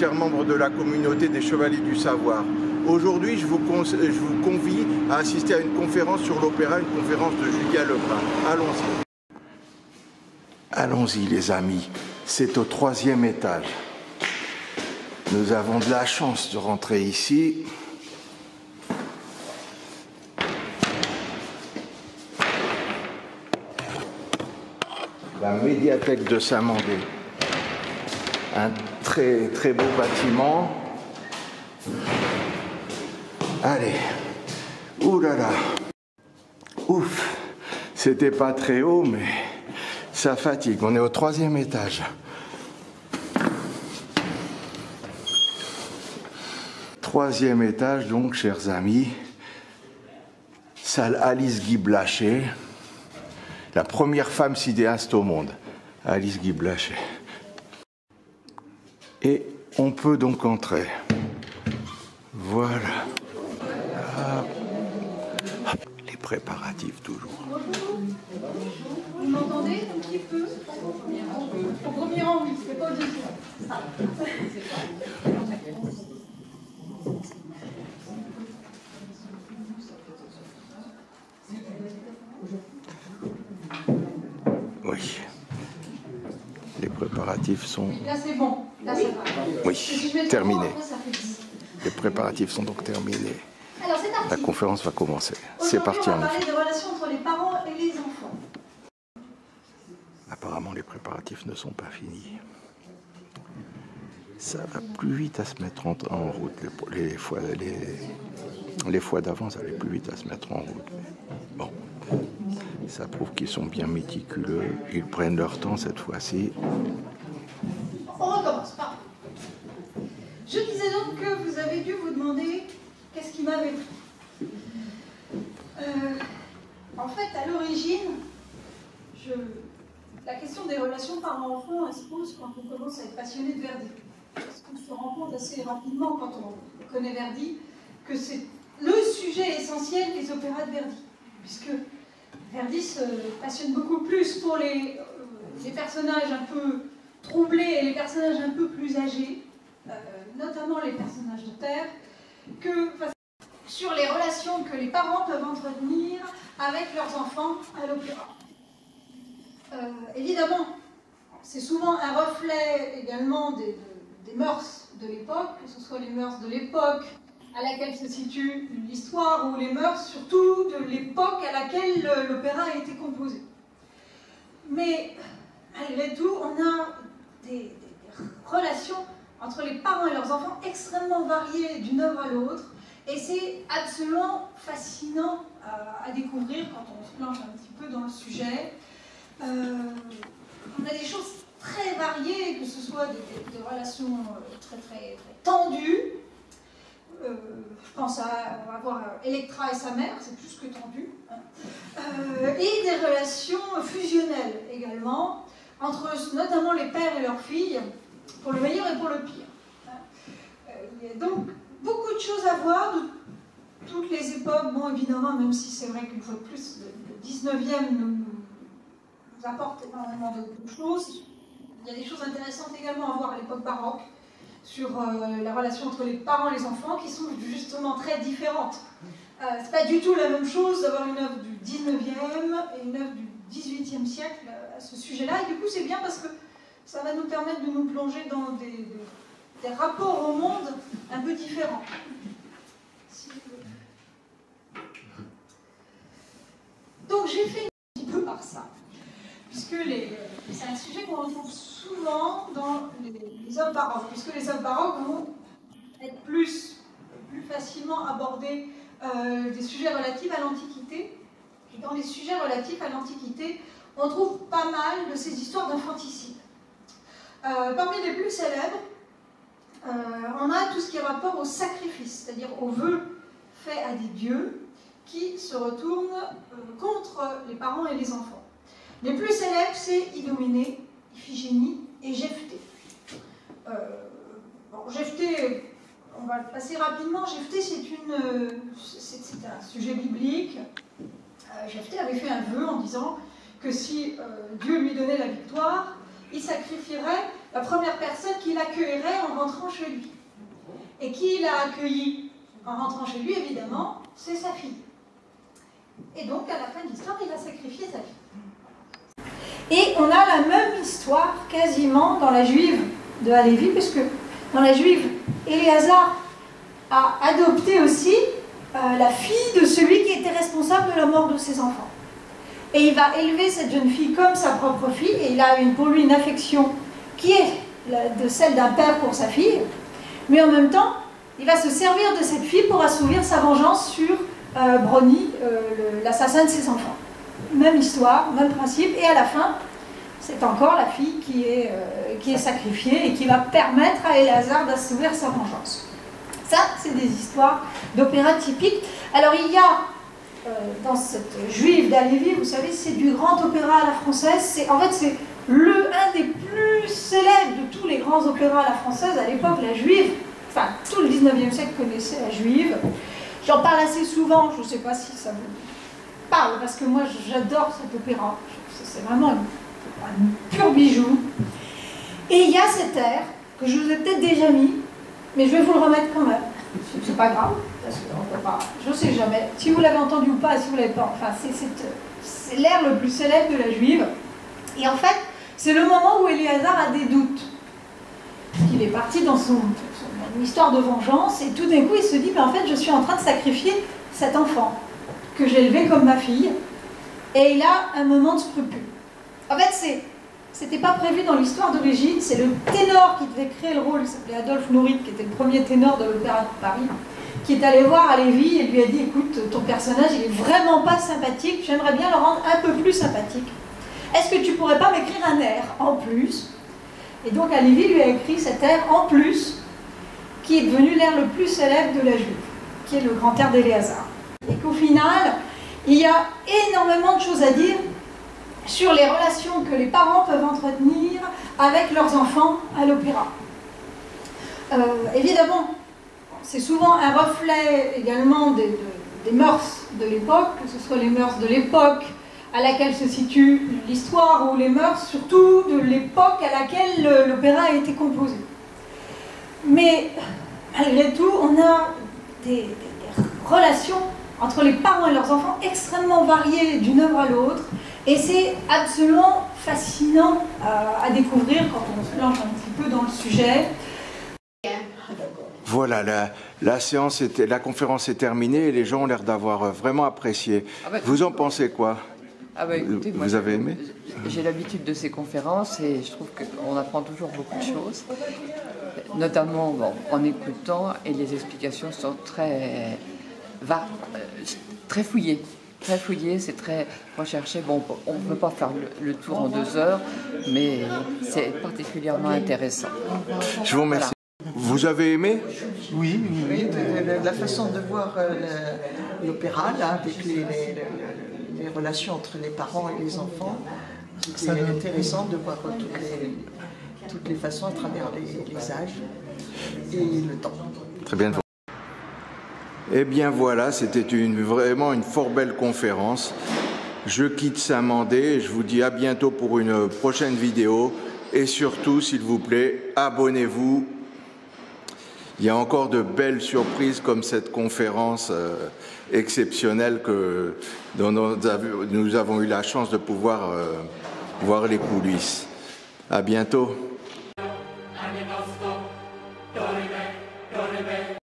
chers membres de la communauté des Chevaliers du Savoir. Aujourd'hui, je vous convie à assister à une conférence sur l'opéra, une conférence de Julia Lebrun. Allons-y. Allons-y, les amis. C'est au 3e étage. Nous avons de la chance de rentrer ici. La médiathèque de Saint-Mandé. Un très très beau bâtiment. Allez. Ouh là là. Ouf. C'était pas très haut, mais ça fatigue. On est au 3e étage. 3e étage, donc, chers amis. Salle Alice Guy Blaché. La première femme cinéaste au monde. Alice Guy Blaché. Et on peut donc entrer. Voilà. Les préparatifs toujours. Vous m'entendez un petit peu? Au premier rang, oui, c'est pas au deuxième. Oui. Les préparatifs sont... Là, c'est bon. Là, ça va. Oui, terminé. Après, ça fait 10. Les préparatifs sont donc terminés. Alors, c'est parti. La conférence va commencer. C'est parti Aujourd'hui, on en va parler effet. des relations entre les parents et les enfants. Apparemment, les préparatifs ne sont pas finis. Ça va plus vite à se mettre en route. Les fois d'avant, ça allait plus vite à se mettre en route. Bon, ça prouve qu'ils sont bien méticuleux. Ils prennent leur temps cette fois-ci. On recommence. Pardon. Je disais donc que vous avez dû vous demander qu'est-ce qui m'avait pris. En fait, à l'origine, la question des relations parents-enfants, elle se pose quand on commence à être passionné de Verdi. Parce qu'on se rend compte assez rapidement, quand on connaît Verdi, que c'est le sujet essentiel des opéras de Verdi. Puisque Verdi se passionne beaucoup plus pour les personnages un peu troublés et les personnages un peu plus âgés, notamment les personnages de père, que sur les relations que les parents peuvent entretenir avec leurs enfants à l'opéra. Évidemment, c'est souvent un reflet également des mœurs de l'époque, que ce soit les mœurs de l'époque à laquelle se situe l'histoire, ou les mœurs surtout de l'époque à laquelle l'opéra a été composé. Mais malgré tout, on a des relations entre les parents et leurs enfants extrêmement variées d'une œuvre à l'autre, et c'est absolument fascinant à découvrir quand on se plonge un petit peu dans le sujet. On a des choses très variées, que ce soit des relations très, très, très tendues. Je pense à avoir Electra et sa mère, c'est plus que tendu. Et des relations fusionnelles également, entre notamment les pères et leurs filles, pour le meilleur et pour le pire. Il y a donc beaucoup de choses à voir de toutes les époques. Bon, évidemment, même si c'est vrai qu'une fois de plus, le 19e nous apporte énormément de choses. Il y a des choses intéressantes également à voir à l'époque baroque, sur la relation entre les parents et les enfants, qui sont justement très différentes. C'est pas du tout la même chose d'avoir une œuvre du 19e et une œuvre du 18e siècle à ce sujet-là, et du coup c'est bien parce que ça va nous permettre de nous plonger dans des rapports au monde un peu différents. Donc j'ai fait un petit peu par ça, puisque c'est un sujet qu'on retrouve souvent dans les œuvres baroques, puisque les œuvres baroques vont être plus facilement aborder des sujets relatifs à l'Antiquité. Et dans les sujets relatifs à l'Antiquité, on trouve pas mal de ces histoires d'infanticide. Parmi les plus célèbres, on a tout ce qui est rapport au sacrifice, c'est-à-dire aux vœux faits à des dieux qui se retournent contre les parents et les enfants. Les plus célèbres, c'est Idoménée, Iphigénie et Jephthé. Jephthé, on va le passer rapidement. Jephthé, c'est un sujet biblique. Jephthé avait fait un vœu en disant que si Dieu lui donnait la victoire, il sacrifierait la première personne qui l'accueillerait en rentrant chez lui. Et qui l'a accueilli en rentrant chez lui, évidemment, c'est sa fille. Et donc, à la fin de l'histoire, il a sacrifié sa fille. Et on a la même histoire, quasiment, dans la Juive de Halévy, puisque dans la Juive, Éléazar a adopté aussi la fille de celui qui était responsable de la mort de ses enfants. Et il va élever cette jeune fille comme sa propre fille, et il a pour lui une affection qui est de celle d'un père pour sa fille, mais en même temps, il va se servir de cette fille pour assouvir sa vengeance sur Brony, l'assassin de ses enfants. Même histoire, même principe, et à la fin, c'est encore la fille qui est sacrifiée et qui va permettre à Éléazar d'assouvir sa vengeance. Ça, c'est des histoires d'opéra typiques. Alors il y a, dans cette Juive d'Halévy, vous savez, c'est du grand opéra à la française. En fait, c'est un des plus célèbres de tous les grands opéras à la française. À l'époque, la Juive, enfin, tout le 19e siècle connaissait la Juive. J'en parle assez souvent, je ne sais pas si ça vous parle, parce que moi, j'adore cet opéra. C'est vraiment un pur bijou. Et il y a cet air, que je vous ai peut-être déjà mis, mais je vais vous le remettre quand même. C'est pas grave, parce qu'on peut pas, je ne sais jamais. Si vous l'avez entendu ou pas, si vous ne l'avez pas, enfin, c'est l'air le plus célèbre de la Juive. Et en fait, c'est le moment où Éléazar a des doutes. Il est parti dans son histoire de vengeance, et tout d'un coup, il se dit, mais en fait, je suis en train de sacrifier cet enfant, que j'ai élevé comme ma fille, et il a un moment de scrupule. En fait, c'était pas prévu dans l'histoire d'origine, c'est le ténor qui devait créer le rôle, il s'appelait Adolphe Nourrit, qui était le premier ténor de l'Opéra de Paris, qui est allé voir Halévy et lui a dit, écoute, ton personnage, il est vraiment pas sympathique, j'aimerais bien le rendre un peu plus sympathique. Est-ce que tu pourrais pas m'écrire un air en plus? Et donc Halévy lui a écrit cet air en plus, qui est devenu l'air le plus célèbre de la Juive, qui est le grand air d'Éléazar. Et qu'au final, il y a énormément de choses à dire sur les relations que les parents peuvent entretenir avec leurs enfants à l'opéra. Évidemment, c'est souvent un reflet également des mœurs de l'époque, que ce soit les mœurs de l'époque à laquelle se situe l'histoire, ou les mœurs surtout de l'époque à laquelle l'opéra a été composé. Mais malgré tout, on a des relations entre les parents et leurs enfants extrêmement variées d'une œuvre à l'autre, et c'est absolument fascinant à découvrir quand on se plonge un petit peu dans le sujet. Voilà, la conférence est terminée et les gens ont l'air d'avoir vraiment apprécié. Vous en pensez quoi? Écoutez, vous avez aimé? J'ai l'habitude de ces conférences et je trouve qu'on apprend toujours beaucoup de choses, notamment en écoutant, et les explications sont très fouillées. Très fouillé, c'est très recherché. Bon, on ne peut pas faire le tour en 2 heures, mais c'est particulièrement intéressant. Je vous remercie. Voilà. Vous avez aimé? Oui, la façon de voir l'opéra, là, avec les relations entre les parents et les enfants, c'est intéressant de voir toutes les façons à travers les âges et le temps. Très bien. Eh bien voilà, c'était vraiment une fort belle conférence. Je quitte Saint-Mandé et je vous dis à bientôt pour une prochaine vidéo. Et surtout, s'il vous plaît, abonnez-vous. Il y a encore de belles surprises comme cette conférence exceptionnelle dont nous avons eu la chance de pouvoir voir les coulisses. À bientôt.